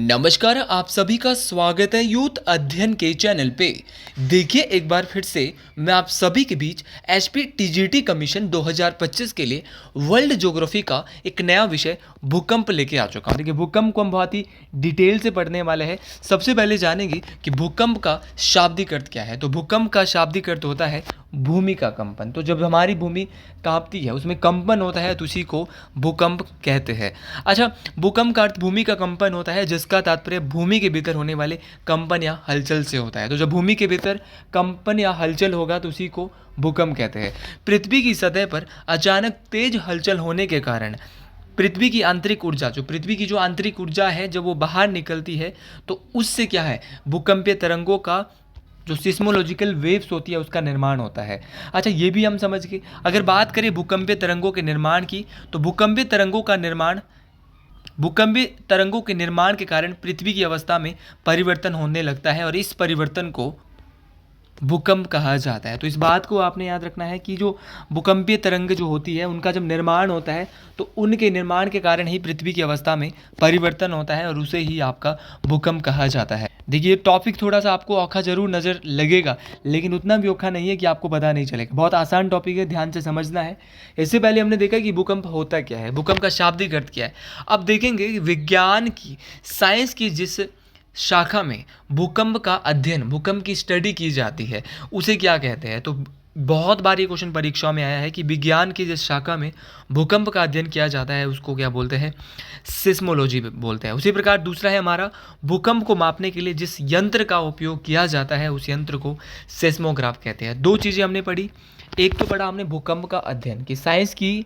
नमस्कार, आप सभी का स्वागत है यूथ अध्ययन के चैनल पे। देखिए एक बार फिर से मैं आप सभी के बीच एचपी टीजीटी कमीशन 2025 के लिए वर्ल्ड ज्योग्राफी का एक नया विषय भूकंप लेके आ चुका हूँ। देखिए भूकंप को हम बहुत ही डिटेल से पढ़ने वाले हैं। सबसे पहले जानेंगे कि भूकंप का शाब्दिक अर्थ क्या है। तो भूकंप का शाब्दिक अर्थ होता है भूमि का कंपन। तो जब हमारी भूमि कांपती है, उसमें कंपन होता है, तो उसी को भूकंप कहते हैं। अच्छा, भूकंप का अर्थ भूमि का कंपन होता है, जिसका तात्पर्य भूमि के भीतर होने वाले कंपन या हलचल से होता है। तो जब भूमि के भीतर कंपन या हलचल होगा तो उसी को भूकंप कहते हैं। पृथ्वी की सतह पर अचानक तेज हलचल होने के कारण पृथ्वी की आंतरिक ऊर्जा, जो पृथ्वी की जो आंतरिक ऊर्जा है, जब वो बाहर निकलती है तो उससे क्या है, भूकंपीय तरंगों का जो सिस्मोलॉजिकल वेव्स होती है उसका निर्माण होता है। अच्छा, ये भी हम समझ गए। अगर बात करें भूकंपीय तरंगों के निर्माण की, तो भूकंपीय तरंगों के निर्माण के कारण पृथ्वी की अवस्था में परिवर्तन होने लगता है और इस परिवर्तन को भूकंप कहा जाता है। तो इस बात को आपने याद रखना है कि जो भूकंपीय तरंग जो होती है उनका जब निर्माण होता है तो उनके निर्माण के कारण ही पृथ्वी की अवस्था में परिवर्तन होता है और उसे ही आपका भूकंप कहा जाता है। देखिए टॉपिक थोड़ा सा आपको औखा जरूर नज़र लगेगा, लेकिन उतना भी औखा नहीं है कि आपको पता नहीं चलेगा। बहुत आसान टॉपिक है, ध्यान से समझना है। इससे पहले हमने देखा कि भूकंप होता क्या है, भूकंप का शाब्दिक अर्थ क्या है। अब देखेंगे कि विज्ञान की, साइंस की जिस शाखा में भूकंप का अध्ययन, भूकंप की स्टडी की जाती है, उसे क्या कहते हैं। तो बहुत बार ये क्वेश्चन परीक्षाओं में आया है कि विज्ञान की जिस शाखा में भूकंप का अध्ययन किया जाता है उसको क्या बोलते हैं, सिस्मोलॉजी बोलते हैं। उसी प्रकार दूसरा है हमारा, भूकंप को मापने के लिए जिस यंत्र का उपयोग किया जाता है उस यंत्र को सेस्मोग्राफ कहते हैं। दो चीज़ें हमने पढ़ी। एक तो पढ़ा हमने भूकंप का अध्ययन कि साइंस की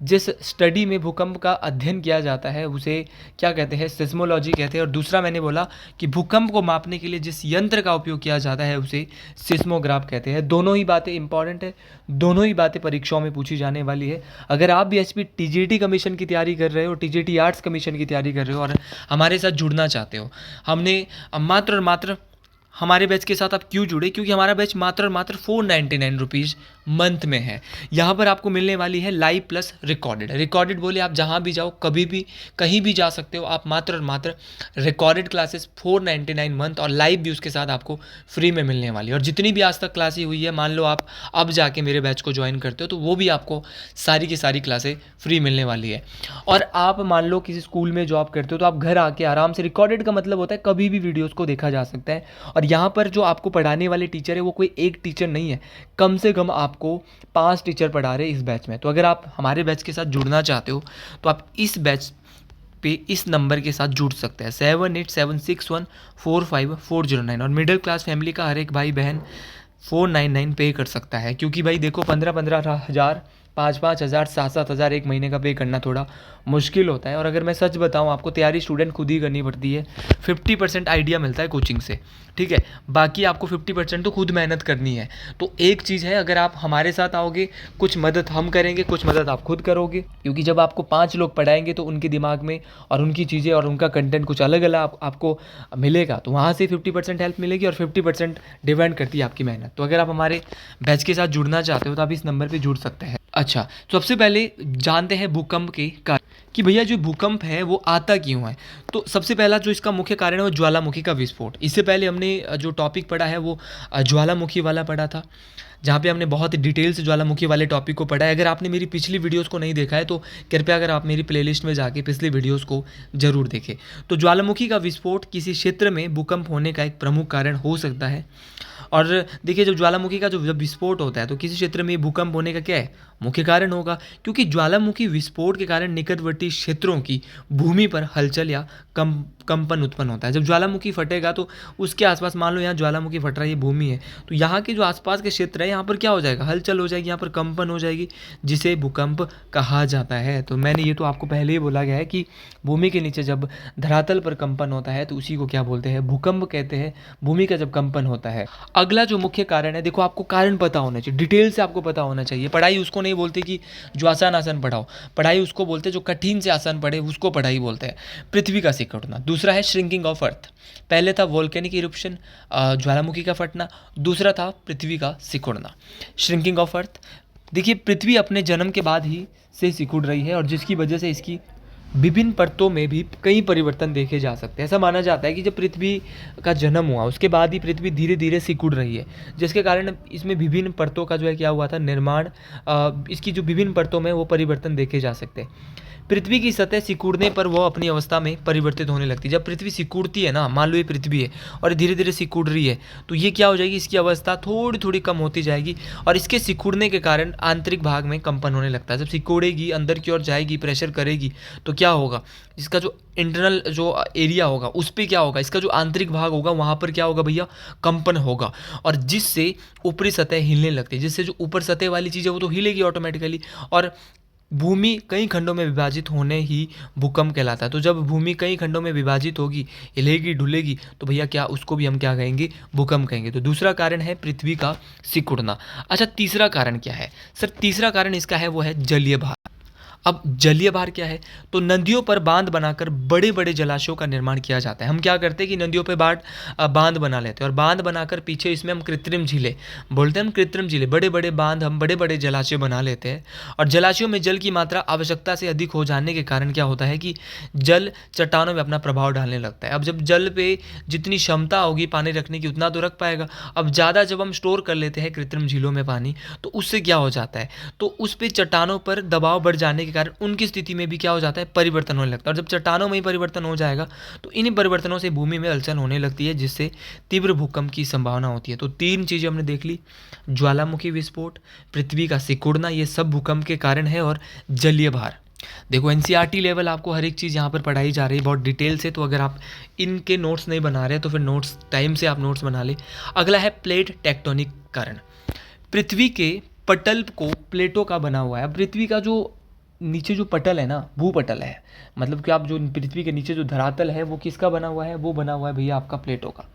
जिस स्टडी में भूकंप का अध्ययन किया जाता है उसे क्या कहते हैं, सिस्मोलॉजी कहते हैं। और दूसरा मैंने बोला कि भूकंप को मापने के लिए जिस यंत्र का उपयोग किया जाता है उसे सिस्मोग्राफ कहते हैं। दोनों ही बातें इंपॉर्टेंट है, दोनों ही बातें परीक्षाओं में पूछी जाने वाली है। अगर आप भी एचपी टीजीटी कमीशन की तैयारी कर रहे हो, टीजीटी आर्ट्स कमीशन की तैयारी कर रहे हो और हमारे साथ जुड़ना चाहते हो, हमने मात्र और मात्र हमारे बैच के साथ आप क्यों जुड़े, क्योंकि हमारा बैच मात्र और मात्र 499 रुपीज़ मंथ में है। यहाँ पर आपको मिलने वाली है लाइव प्लस रिकॉर्डेड। रिकॉर्डेड बोले आप जहाँ भी जाओ, कभी भी कहीं भी जा सकते हो। आप मात्र और मात्र रिकॉर्डेड क्लासेस 499 मंथ और लाइव भी उसके साथ आपको फ्री में मिलने वाली है। और जितनी भी आज तक क्लासें हुई है, मान लो आप अब जाके मेरे बैच को ज्वाइन करते हो तो वो भी आपको सारी की सारी क्लासें फ्री मिलने वाली है। और आप मान लो किसी स्कूल में जॉब करते हो तो आप घर आके आराम से, रिकॉर्डेड का मतलब होता है कभी भी वीडियोज़ को देखा जा सकता है। और यहाँ पर जो आपको पढ़ाने वाले टीचर है वो कोई एक टीचर नहीं है, कम से कम आपको 5 टीचर पढ़ा रहे इस बैच में। तो अगर आप हमारे बैच के साथ जुड़ना चाहते हो तो आप इस बैच पे इस नंबर के साथ जुड़ सकते हैं 7876145409। और मिडिल क्लास फैमिली का हर एक भाई बहन 499 पे कर सकता है, क्योंकि भाई देखो 15-15 हज़ार, 5-5 हज़ार, 7-7 हज़ार एक महीने का पे करना थोड़ा मुश्किल होता है। और अगर मैं सच बताऊं, आपको तैयारी स्टूडेंट खुद ही करनी पड़ती है। 50% आइडिया मिलता है कोचिंग से, ठीक है, बाकी आपको 50% तो खुद मेहनत करनी है। तो एक चीज़ है, अगर आप हमारे साथ आओगे, कुछ मदद हम करेंगे, कुछ मदद आप खुद करोगे, क्योंकि जब आपको 5 लोग पढ़ाएंगे तो उनके दिमाग में और उनकी चीज़ें और उनका कंटेंट कुछ अलग अलग आपको मिलेगा। तो वहाँ से 50% हेल्प मिलेगी और 50% डिपेंड करती है आपकी मेहनत। तो अगर आप हमारे बैच के साथ जुड़ना चाहते हो तो आप इस नंबर पर जुड़ सकते हैं। अच्छा, तो सबसे पहले जानते हैं भूकंप के कारण कि भैया जो भूकंप है वो आता क्यों है। तो सबसे पहला जो इसका मुख्य कारण है वो ज्वालामुखी का विस्फोट। इससे पहले हमने जो टॉपिक पढ़ा है वो ज्वालामुखी वाला पढ़ा था, जहाँ पे हमने बहुत डिटेल से ज्वालामुखी वाले टॉपिक को पढ़ा है। अगर आपने मेरी पिछली वीडियोस को नहीं देखा है तो कृपया अगर आप मेरी प्लेलिस्ट में जाके पिछली वीडियोस को जरूर देखें। तो ज्वालामुखी का विस्फोट किसी क्षेत्र में भूकंप होने का एक प्रमुख कारण हो सकता है। और देखिए, जब ज्वालामुखी का जब विस्फोट होता है तो किसी क्षेत्र में भूकंप होने का क्या है, मुख्य कारण होगा, क्योंकि ज्वालामुखी विस्फोट के कारण निकटवर्ती क्षेत्रों की भूमि पर हलचल या कंपन उत्पन्न होता है। जब ज्वालामुखी फटेगा तो उसके आसपास, मान लो यहाँ ज्वालामुखी फट रहा है, ये भूमि है, तो यहाँ के जो आसपास के क्षेत्र है यहाँ पर क्या हो जाएगा, हलचल हो जाएगी, यहाँ पर कंपन हो जाएगी, जिसे भूकंप कहा जाता है। तो मैंने ये तो आपको पहले ही बोला गया है कि भूमि के नीचे जब धरातल पर कंपन होता है तो उसी को क्या बोलते हैं, भूकंप कहते हैं, भूमि का जब कंपन होता है। अगला जो मुख्य कारण है, देखो आपको कारण पता होना चाहिए, डिटेल से आपको पता होना चाहिए। पढ़ाई उसको नहीं बोलते कि जो आसान आसान पढ़ाओ, पढ़ाई उसको बोलते जो कठिन से आसान पढ़े उसको पढ़ाई बोलते हैं। पृथ्वी का सिकुड़ना, दूसरा है श्रिंकिंग ऑफ अर्थ। पहले था वोल्केनिक इरप्शन, ज्वालामुखी का फटना, दूसरा था पृथ्वी का सिकुड़ना, श्रिंकिंग ऑफ अर्थ। देखिए पृथ्वी अपने जन्म के बाद ही से सिकुड़ रही है और जिसकी वजह से इसकी विभिन्न परतों में भी कई परिवर्तन देखे जा सकते हैं। ऐसा माना जाता है कि जब पृथ्वी का जन्म हुआ उसके बाद ही पृथ्वी धीरे धीरे सिकुड़ रही है, जिसके कारण इसमें विभिन्न परतों का जो है क्या हुआ था, निर्माण, इसकी जो विभिन्न परतों में वो परिवर्तन देखे जा सकते हैं। पृथ्वी की सतह सिकुड़ने पर वह अपनी अवस्था में परिवर्तित होने लगती है। जब पृथ्वी सिकुड़ती है ना, मान लो ये पृथ्वी है और धीरे धीरे सिकुड़ रही है, तो ये क्या हो जाएगी, इसकी अवस्था थोड़ी थोड़ी कम होती जाएगी और इसके सिकुड़ने के कारण आंतरिक भाग में कंपन होने लगता है। जब सिकुड़ेगी, अंदर की ओर जाएगी, प्रेशर करेगी, तो क्या होगा, इसका जो इंटरनल जो एरिया होगा उस पर क्या होगा, इसका जो आंतरिक भाग होगा वहाँ पर क्या होगा भैया, कंपन होगा, और जिससे ऊपरी सतह हिलने लगती है, जिससे जो ऊपर सतह वाली चीज़ है वो तो हिलेगी ऑटोमेटिकली। और भूमि कई खंडों में विभाजित होने ही भूकंप कहलाता है। तो जब भूमि कई खंडों में विभाजित होगी, हिलेगी डुलेगी, तो भैया क्या, उसको भी हम क्या कहेंगे, भूकंप कहेंगे। तो दूसरा कारण है पृथ्वी का सिकुड़ना। अच्छा, तीसरा कारण क्या है सर? तीसरा कारण इसका है वो है जलीय भार। अब जलीय भार क्या है? तो नदियों पर बांध बनाकर बड़े बड़े जलाशयों का निर्माण किया जाता है। हम क्या करते हैं कि नदियों पे बांध बना लेते हैं और बांध बनाकर पीछे इसमें हम कृत्रिम झीलें बोलते हैं, हम कृत्रिम झीलें, बड़े बड़े बांध, हम बड़े बड़े जलाशय बना लेते हैं। और जलाशयों में जल की मात्रा आवश्यकता से अधिक हो जाने के कारण क्या होता है कि जल चट्टानों में अपना प्रभाव डालने लगता है। अब जब जल पे जितनी क्षमता होगी पानी रखने की उतना तो रख पाएगा। अब ज़्यादा जब हम स्टोर कर लेते हैं कृत्रिम झीलों में पानी, तो उससे क्या हो जाता है, तो उस पे चट्टानों पर दबाव बढ़ जाने के कारण उनकी स्थिति में भी क्या हो जाता है, परिवर्तन होने लगता है। और जब चट्टानों में ही परिवर्तन हो जाएगा तो इन परिवर्तनों से भूमि में हलचल होने लगती है, जिससे तीव्र भूकंप की संभावना होती है। तो तीन चीज़ें हमने देख ली, ज्वालामुखी विस्फोट, पृथ्वी का सिकुड़ना, ये सब भूकंप के कारण है, और जलीय भार। देखो एनसीईआरटी लेवल आपको हर एक चीज़ यहाँ पर पढ़ाई जा रही है बहुत डिटेल से, तो अगर आप इनके नोट्स नहीं बना रहे तो फिर नोट्स टाइम से आप नोट्स बना ले। अगला है प्लेट टेक्टोनिक कारण। पृथ्वी के पटल को प्लेटों का बना हुआ है। अब पृथ्वी का जो नीचे जो पटल है ना, भूपटल है, मतलब कि आप जो पृथ्वी के नीचे जो धरातल है वो किसका बना हुआ है, वो बना हुआ है भैया आपका प्लेटों का।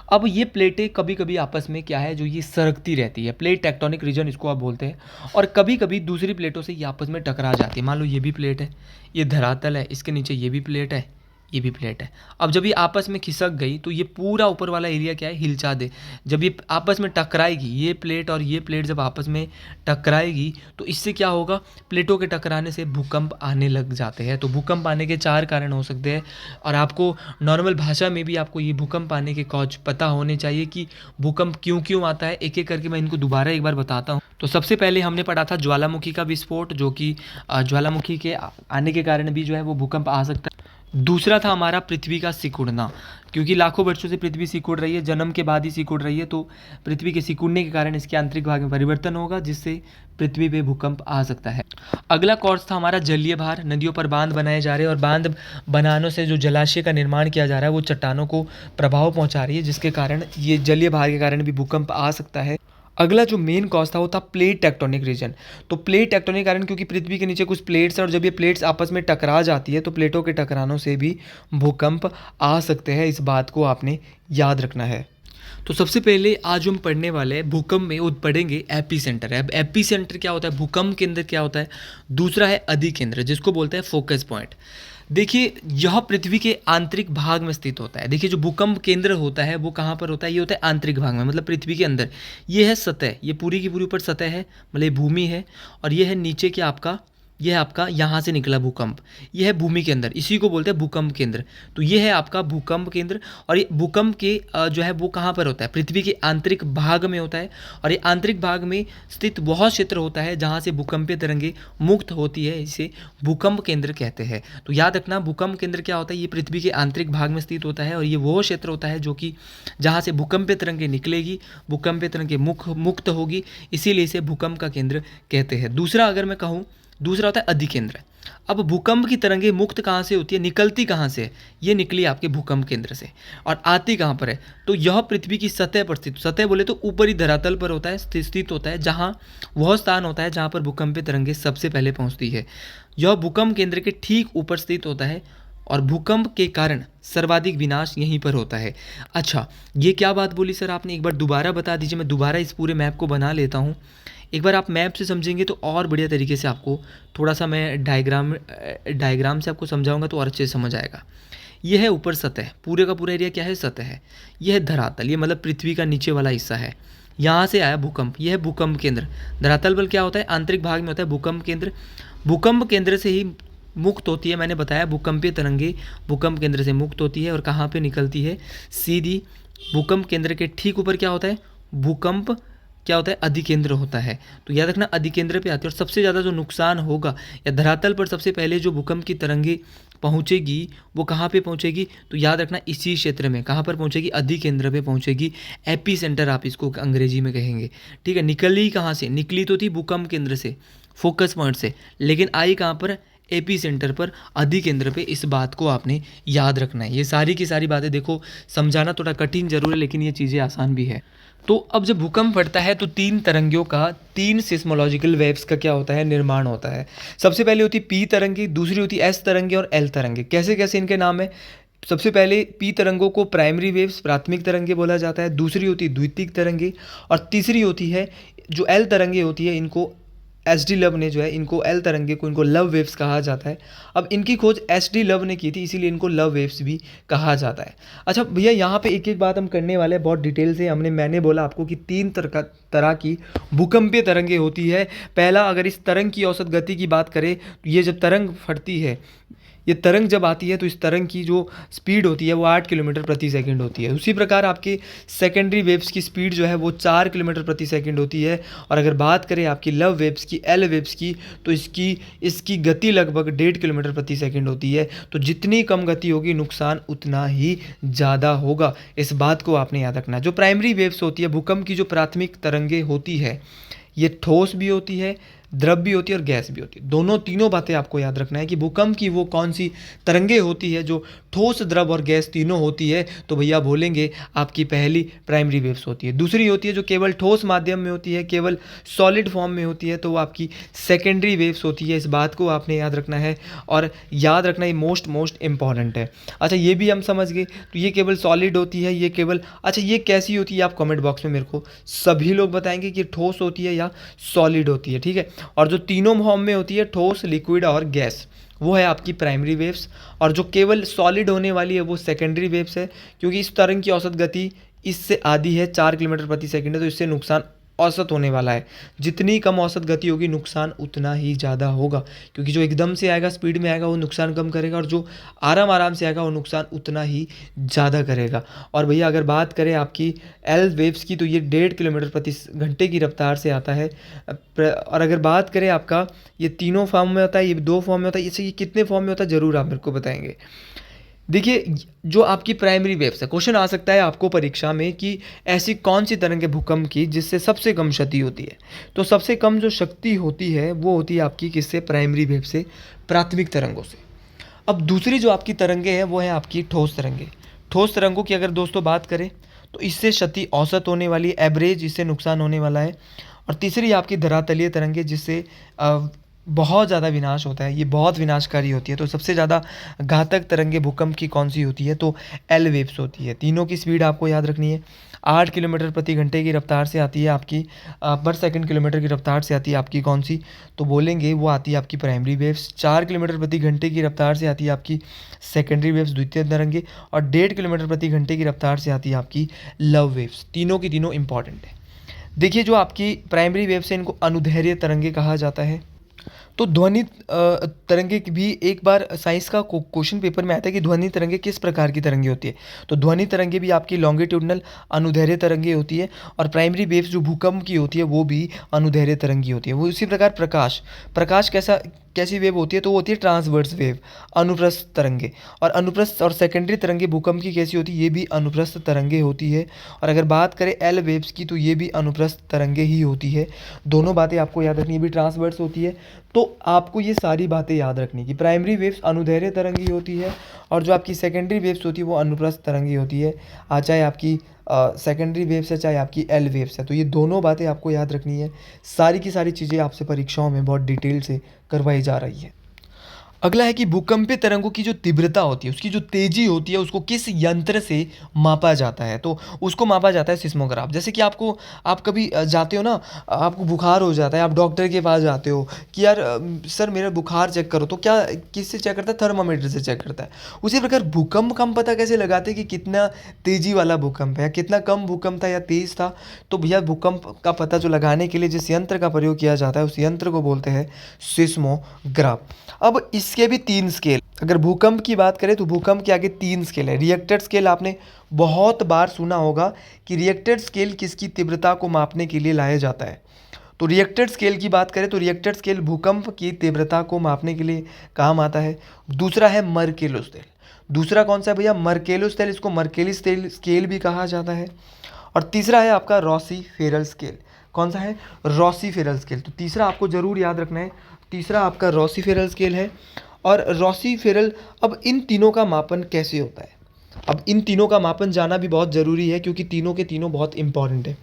अब ये प्लेटें कभी कभी आपस में क्या है, जो ये सरकती रहती है, प्लेट टेक्टोनिक रीजन इसको आप बोलते हैं, और कभी कभी दूसरी प्लेटों से ये आपस में टकरा जाती है। मान लो ये भी प्लेट है, ये धरातल है, इसके नीचे ये भी प्लेट है, ये भी प्लेट है। अब जब ये आपस में खिसक गई तो ये पूरा ऊपर वाला एरिया क्या है, हिलचा दे। जब ये आपस में टकराएगी, ये प्लेट और ये प्लेट जब आपस में टकराएगी तो इससे क्या होगा, प्लेटों के टकराने से भूकंप आने लग जाते हैं। तो भूकंप आने के चार कारण हो सकते हैं, और आपको नॉर्मल भाषा में भी आपको ये भूकंप आने के कॉज पता होने चाहिए कि भूकंप क्यों क्यों आता है। एक एक करके मैं इनको दोबारा एक बार बताता हूँ। तो सबसे पहले हमने पढ़ा था ज्वालामुखी का विस्फोट, जो कि ज्वालामुखी के आने के कारण भी जो है वो भूकंप आ सकता है। दूसरा था हमारा पृथ्वी का सिकुड़ना, क्योंकि लाखों वर्षों से पृथ्वी सिकुड़ रही है, जन्म के बाद ही सिकुड़ रही है, तो पृथ्वी के सिकुड़ने के कारण इसके आंतरिक भाग में परिवर्तन होगा, जिससे पृथ्वी पे भूकंप आ सकता है। अगला कॉज था हमारा जलीय भार। नदियों पर बांध बनाए जा रहे हैं और बांध बनाने से जो जलाशय का निर्माण किया जा रहा है वो चट्टानों को प्रभाव पहुंचा रही है, जिसके कारण ये जलीय भार के कारण भी भूकंप आ सकता है। अगला जो मेन कॉज था वो था प्लेट टेक्टोनिक रीजन। तो प्लेट टेक्टोनिक कारण, क्योंकि पृथ्वी के नीचे कुछ प्लेट्स हैं और जब ये प्लेट्स आपस में टकरा जाती है तो प्लेटों के टकरानों से भी भूकंप आ सकते हैं। इस बात को आपने याद रखना है। तो सबसे पहले आज हम पढ़ने वाले हैं भूकंप में पढ़ेंगे एपी सेंटर। अब एपी सेंटर क्या होता है, भूकंप केंद्र क्या होता है। दूसरा है अधिकेंद्र, जिसको बोलते हैं फोकस पॉइंट। देखिए यह पृथ्वी के आंतरिक भाग में स्थित होता है। देखिए जो भूकंप केंद्र होता है वो कहाँ पर होता है, ये होता है आंतरिक भाग में, मतलब पृथ्वी के अंदर। ये है सतह, ये पूरी की पूरी ऊपर सतह है, मतलब ये भूमि है, और ये है नीचे क्या आपका, यह है आपका यहाँ से निकला भूकंप, यह है भूमि के अंदर, इसी को बोलते हैं भूकंप केंद्र। तो ये है आपका भूकंप केंद्र, और ये भूकंप के जो है वो कहाँ पर होता है, पृथ्वी के आंतरिक भाग में होता है। और ये आंतरिक भाग में स्थित वह क्षेत्र होता है जहाँ से भूकंपीय तरंगें मुक्त होती है, इसे भूकंप केंद्र कहते हैं। तो याद रखना भूकंप केंद्र क्या होता है, ये पृथ्वी के आंतरिक भाग में स्थित होता है, और ये वो क्षेत्र होता है जो कि जहाँ से भूकंपीय तरंगें निकलेगी, भूकंपीय तरंगें मुक्त होगी, इसीलिए इसे भूकंप का केंद्र कहते हैं। दूसरा अगर मैं कहूँ, दूसरा होता है अधिकेंद्र। अब भूकंप की तरंगें मुक्त कहाँ से होती है, निकलती कहाँ से है, ये निकली आपके भूकंप केंद्र से, और आती कहाँ पर है, तो यह पृथ्वी की सतह पर स्थित, सतह बोले तो ऊपरी धरातल पर होता है, स्थित होता है, जहाँ वह स्थान होता है जहाँ पर भूकंपीय तरंगें सबसे पहले पहुँचती है। यह भूकंप केंद्र के ठीक ऊपर स्थित होता है, और भूकंप के कारण सर्वाधिक विनाश यहीं पर होता है। अच्छा, ये क्या बात बोली सर आपने, एक बार दोबारा बता दीजिए, मैं दोबारा इस पूरे मैप को बना लेता हूँ। एक बार आप मैप से समझेंगे तो और बढ़िया तरीके से आपको, थोड़ा सा मैं डायग्राम से आपको समझाऊंगा तो और अच्छे से समझ आएगा। यह है ऊपर सतह, पूरे का पूरा एरिया क्या है, सतह है। यह है धरातल, ये मतलब पृथ्वी का नीचे वाला हिस्सा है, यहाँ से आया भूकंप, यह है भूकंप केंद्र। धरातल बल क्या होता है, आंतरिक भाग में होता है भूकंप केंद्र। भूकंप केंद्र से ही मुक्त होती है, मैंने बताया भूकंपीय तरंगे भूकंप केंद्र से मुक्त होती है और कहाँ पे निकलती है, सीधी भूकंप केंद्र के ठीक ऊपर क्या होता है, भूकंप क्या होता है, अधिकेंद्र होता है। तो याद रखना अधिकेंद्र पे आती है और सबसे ज़्यादा जो नुकसान होगा या धरातल पर सबसे पहले जो भूकंप की तरंगे पहुँचेगी वो कहाँ पे पहुँचेगी, तो याद रखना इसी क्षेत्र में, कहाँ पर पहुँचेगी, अधिकेंद्र पे पहुँचेगी, एपी सेंटर आप इसको अंग्रेजी में कहेंगे। ठीक है, निकली कहाँ से, निकली तो थी भूकंप केंद्र से, फोकस पॉइंट से, लेकिन आई कहाँ पर, एपी सेंटर पर, अधिकेंद्र पे। इस बात को आपने याद रखना है। ये सारी की सारी बातें देखो समझाना थोड़ा कठिन जरूर है, लेकिन ये चीज़ें आसान भी है। तो अब जब भूकंप फटता है तो तीन तरंगियों का, तीन सिस्मोलॉजिकल वेव्स का क्या होता है, निर्माण होता है। सबसे पहले होती पी तरंगे, दूसरी होती एस तरंगे और एल तरंगे। कैसे कैसे इनके नाम है, सबसे पहले पी तरंगों को प्राइमरी वेव्स, प्राथमिक तरंगे बोला जाता है, दूसरी होती द्वितीयक तरंगे और तीसरी होती है जो एल तरंगे होती है, इनको एच डी लव ने जो है, इनको एल तरंगे को, इनको लव वेव्स कहा जाता है। अब इनकी खोज एच डी लव ने की थी, इसीलिए इनको लव वेव्स भी कहा जाता है। अच्छा भैया, यहाँ पे एक एक बात हम करने वाले हैं बहुत डिटेल से। मैंने बोला आपको कि तीन तरह की भूकंपीय तरंगे होती है। पहला, अगर इस तरंग की औसत गति की बात करें तो ये जब तरंग फटती है, ये तरंग जब आती है तो इस तरंग की जो स्पीड होती है वो 8 किलोमीटर प्रति सेकंड होती है। उसी प्रकार आपके सेकेंडरी वेव्स की स्पीड जो है वो 4 किलोमीटर प्रति सेकंड होती है। और अगर बात करें आपकी लव वेव्स की, एल वेव्स की, तो इसकी गति लगभग 1.5 किलोमीटर प्रति सेकंड होती है। तो जितनी कम गति होगी नुकसान उतना ही ज़्यादा होगा, इस बात को आपने याद रखना। जो प्राइमरी वेव्स होती है, भूकंप की जो प्राथमिक तरंगे होती है, ये ठोस भी होती है, द्रव भी होती है और गैस भी होती है। दोनों तीनों बातें आपको याद रखना है कि भूकंप की वो कौन सी तरंगे होती है जो ठोस, द्रव और गैस तीनों होती है। तो भैया बोलेंगे आपकी पहली प्राइमरी वेव्स होती है। दूसरी होती है जो केवल ठोस माध्यम में होती है, केवल सॉलिड फॉर्म में होती है, तो वो आपकी सेकेंडरी वेव्स होती है। इस बात को आपने याद रखना है और याद रखना ये मोस्ट इंपॉर्टेंट है। अच्छा, ये भी हम समझ गए। तो ये केवल सॉलिड होती है, ये केवल, अच्छा ये कैसी होती है, आप कमेंट बॉक्स में मेरे को सभी लोग बताएंगे कि ठोस होती है या सॉलिड होती है। ठीक है, और जो तीनों फॉर्म में होती है, ठोस, लिक्विड और गैस, वो है आपकी प्राइमरी वेव्स। और जो केवल सॉलिड होने वाली है वो सेकेंडरी वेव्स है, क्योंकि इस तरंग की औसत गति इससे आधी है, 4 किलोमीटर प्रति सेकंड है, तो इससे नुकसान औसत होने वाला है। जितनी कम औसत गति होगी नुकसान उतना ही ज़्यादा होगा, क्योंकि जो एकदम से आएगा, स्पीड में आएगा, वो नुकसान कम करेगा, और जो आराम से आएगा वो नुकसान उतना ही ज़्यादा करेगा। और भैया अगर बात करें आपकी एल वेव्स की, तो ये 1.5 किलोमीटर प्रति घंटे की रफ्तार से आता है। और अगर बात करें आपका, ये तीनों फॉर्म में होता है, ये 2 फॉर्म में होता है, इससे ये कितने फॉर्म में होता है ज़रूर आप मेरे को बताएंगे। देखिए, जो आपकी प्राइमरी वेव्स है, क्वेश्चन आ सकता है आपको परीक्षा में कि ऐसी कौन सी तरंग है भूकंप की जिससे सबसे कम क्षति होती है। तो सबसे कम जो शक्ति होती है वो होती है आपकी किससे, प्राइमरी वेव से, प्राथमिक तरंगों से। अब दूसरी जो आपकी तरंगे हैं वो है आपकी ठोस तरंगे। ठोस तरंगों की अगर दोस्तों बात करें तो इससे क्षति औसत होने वाली, एवरेज, इससे नुकसान होने वाला है। और तीसरी आपकी धरातलीय तरंगे, जिससे बहुत ज़्यादा विनाश होता है, ये बहुत विनाशकारी होती है। तो सबसे ज़्यादा घातक तरंगे भूकंप की कौन सी होती है, तो एल वेव्स होती है। तीनों की स्पीड आपको याद रखनी है, 8 किलोमीटर प्रति घंटे की रफ्तार से आती है आपकी, पर सेकंड किलोमीटर की रफ्तार से आती है आपकी कौन सी, तो बोलेंगे वो आती है आपकी प्राइमरी वेव्स। 4 किलोमीटर प्रति घंटे की रफ्तार से आती है आपकी सेकेंडरी वेव्स, द्वितीय तरंगे, और 1.5 किलोमीटर प्रति घंटे की रफ्तार से आती है आपकी लव वेव्स। तीनों की तीनों इंपॉर्टेंट है। देखिए, जो आपकी प्राइमरी वेव्स है इनको अनुदैर्घ्य तरंगे कहा जाता है। तो ध्वनि तरंगे की भी एक बार साइंस का क्वेश्चन पेपर में आता है कि ध्वनि तरंगे किस प्रकार की तरंगे होती है। तो ध्वनि तरंगे भी आपकी लॉन्गिट्यूडनल अनुदैर्घ्य तरंगे होती है, और प्राइमरी वेव्स जो भूकंप की होती है वो भी अनुदैर्घ्य तरंगी होती है। वो उसी प्रकार प्रकाश कैसी वेव होती है, तो वो होती है ट्रांसवर्स वेव, अनुप्रस्थ तरंगे। और अनुप्रस्थ और सेकेंडरी तरंगे भूकंप की कैसी होती है, ये भी अनुप्रस्थ तरंगे होती है। और अगर बात करें एल वेव्स की, तो ये भी अनुप्रस्थ तरंगे ही होती है। दोनों बातें आपको याद रखनी है, ये भी ट्रांसवर्स होती है। तो आपको ये सारी बातें याद रखनी कि प्राइमरी वेव्स अनुदैर्घ्य तरंगी होती है, और जो आपकी सेकेंडरी वेव्स होती है वो अनुप्रस्थ तरंगी होती है। चाहे आपकी सेकेंडरी वेव्स है, चाहे आपकी एल वेव्स है, तो ये दोनों बातें आपको याद रखनी है। सारी की सारी चीज़ें आपसे परीक्षाओं में बहुत डिटेल से करवाई जा रही है। अगला है कि भूकंपीय तरंगों की जो तीव्रता होती है, उसकी जो तेजी होती है, उसको किस यंत्र से मापा जाता है, तो उसको मापा जाता है सिस्मोग्राफ। जैसे कि आप कभी जाते हो ना, आपको बुखार हो जाता है, आप डॉक्टर के पास जाते हो कि यार सर मेरा बुखार चेक करो, तो क्या किससे चेक करता है, थर्मामीटर से चेक करता है। उसी प्रकार भूकंप का हम पता कैसे लगाते हैं कि कितना तेजी वाला भूकंप है, कितना कम भूकंप था या तेज था। तो भैया भूकंप का पता जो लगाने के लिए जिस यंत्र का प्रयोग किया जाता है उस यंत्र को बोलते हैं सिस्मोग्राफ। अब इस इसके भी 3 स्केल। अगर भूकंप की बात करें तो भूकंप के आगे 3 स्केल है। रिएक्टर स्केल आपने बहुत बार सुना होगा कि रिएक्टर स्केल किसकी तीव्रता को मापने के लिए लाया जाता है। तो रिएक्टर स्केल की बात करें तो रिएक्टर स्केल भूकंप की तीव्रता को मापने के लिए काम आता है। दूसरा है मर्केलो स्केल। दूसरा कौन सा है भैया? मर्केलो स्केल। इसको मर्केली स्केल भी कहा जाता है। और तीसरा है आपका रॉसी फेरल स्केल। कौन सा है? Rossi Feral scale. तो तीसरा आपको ज़रूर याद रखना है, तीसरा आपका रॉसी फेरल स्केल है। और रॉसी फेरल, अब इन तीनों का मापन कैसे होता है? अब इन तीनों का मापन जाना भी बहुत ज़रूरी है क्योंकि तीनों के तीनों बहुत इंपॉर्टेंट है।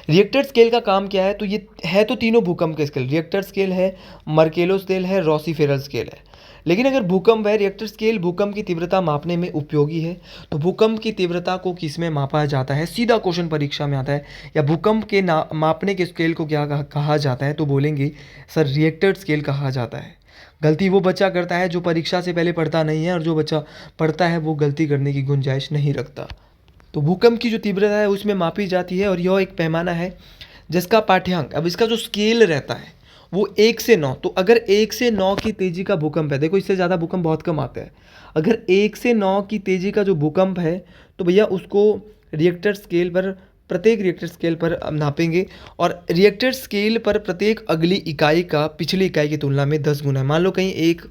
रिएक्टर स्केल का काम क्या है? तो ये है तो तीनों भूकंप के स्केल, रिएक्टर स्केल है, मर्केलो स्केल है, रॉसी फेरल स्केल है। लेकिन अगर भूकंप है, रिएक्टर स्केल भूकंप की तीव्रता मापने में उपयोगी है। तो भूकंप की तीव्रता को किस में मापा जाता है? सीधा क्वेश्चन परीक्षा में आता है, या भूकंप के मापने के स्केल को क्या कहा जाता है? तो बोलेंगे सर रिएक्टर स्केल कहा जाता है। गलती वो बच्चा करता है जो परीक्षा से पहले पढ़ता नहीं है, और जो बच्चा पढ़ता है वो गलती करने की गुंजाइश नहीं रखता। तो भूकंप की जो तीव्रता है उसमें मापी जाती है, और यह एक पैमाना है जिसका पाठ्यांक, अब इसका जो स्केल रहता है वो 1 से 9। तो अगर 1 से 9 की तेज़ी का भूकंप है, देखो इससे ज़्यादा भूकंप बहुत कम आते हैं, अगर 1 से 9 की तेज़ी का जो भूकंप है तो भैया उसको रिएक्टर स्केल पर, प्रत्येक रिएक्टर स्केल पर नापेंगे। और रिएक्टर स्केल पर प्रत्येक अगली इकाई का पिछली इकाई की तुलना में 10 गुना है। मान लो कहीं एक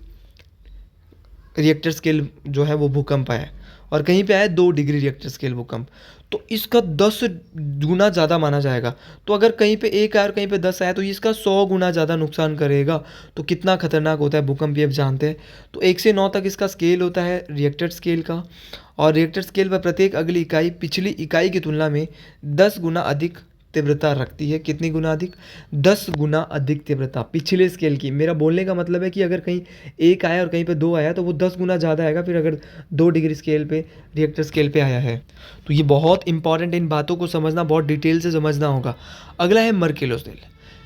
रिएक्टर स्केल जो है वो भूकंप आया और कहीं पे आया 2 डिग्री रिएक्टर स्केल भूकंप, तो इसका 10 गुना ज़्यादा माना जाएगा। तो अगर कहीं पे 1 आया और कहीं पे 10 आया तो इसका 100 गुना ज़्यादा नुकसान करेगा। तो कितना खतरनाक होता है भूकंप, ये आप जानते हैं। तो 1 से 9 तक इसका स्केल होता है रिएक्टर स्केल का, और रिएक्टर स्केल पर प्रत्येक अगली इकाई पिछली इकाई की तुलना में 10 गुना अधिक तीव्रता रखती है। कितनी गुना अधिक? 10 गुना अधिक तीव्रता पिछले स्केल की। मेरा बोलने का मतलब है कि अगर कहीं 1 आया और कहीं पे 2 आया तो वो 10 गुना ज़्यादा आएगा, फिर अगर 2 डिग्री स्केल पे रिएक्टर स्केल पे आया है। तो ये बहुत इंपॉर्टेंट है, इन बातों को समझना बहुत डिटेल से समझना होगा। अगला है मर्केलो स्केल।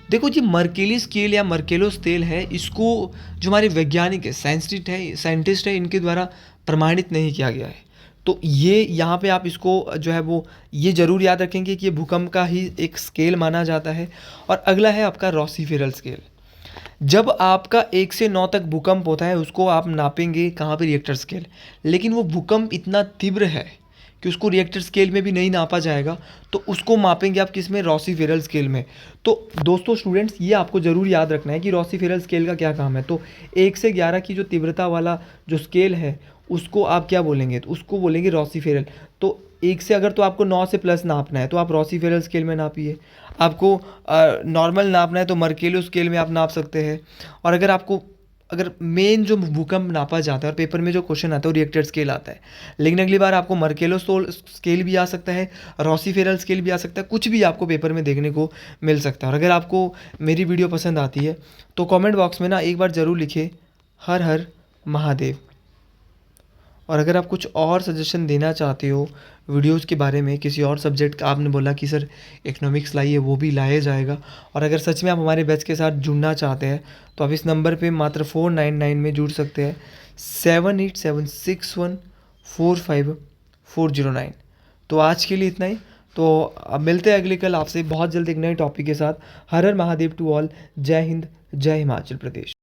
देखो जी, मर्केली स्केल या मर्केलो स्केल है, इसको जो हमारे वैज्ञानिक है, साइंटिस्ट है, इनके द्वारा प्रमाणित नहीं किया गया है। तो ये यहाँ पे आप इसको जो है वो ये ज़रूर याद रखेंगे कि ये भूकंप का ही एक स्केल माना जाता है। और अगला है आपका रॉसी फेरल स्केल। जब आपका 1 से 9 तक भूकंप होता है उसको आप नापेंगे कहाँ पे? Richter scale. लेकिन वो भूकंप इतना तीव्र है कि उसको रिएक्टर स्केल में भी नहीं नापा जाएगा, तो उसको मापेंगे आप किस में? रॉसी फेरल स्केल में। तो दोस्तों स्टूडेंट्स, ये आपको ज़रूर याद रखना है कि रॉसी फेरल स्केल का क्या काम है। तो 1 से 11 की जो तीव्रता वाला जो स्केल है उसको आप क्या बोलेंगे? तो उसको बोलेंगे रॉसी फेरल। तो 1 से अगर तो आपको 9 से प्लस नापना है तो आप रॉसी फेरल स्केल में नापिए। आपको नॉर्मल नापना है तो मर्केलो स्केल में आप नाप सकते हैं। और अगर मेन जो भूकंप नापा जाता है और पेपर में जो क्वेश्चन आता है वो रिएक्टर स्केल आता है, लेकिन अगली बार आपको मर्केलो स्केल भी आ सकता है, रॉसी फेरल स्केल भी आ सकता है, कुछ भी आपको पेपर में देखने को मिल सकता है। और अगर आपको मेरी वीडियो पसंद आती है तो कमेंट बॉक्स में ना एक बार ज़रूर लिखिए हर हर महादेव। और अगर आप कुछ और सजेशन देना चाहते हो वीडियोज़ के बारे में, किसी और सब्जेक्ट का, आपने बोला कि सर इकोनॉमिक्स लाइए, वो भी लाया जाएगा। और अगर सच में आप हमारे बैच के साथ जुड़ना चाहते हैं तो आप इस नंबर पे मात्र 499 में जुड़ सकते हैं, 7876145409। तो आज के लिए इतना ही। तो अब मिलते हैं अगले कल आपसे बहुत जल्द एक नए टॉपिक के साथ। हर हर महादेव टू ऑल। जय हिंद, जय हिमाचल प्रदेश।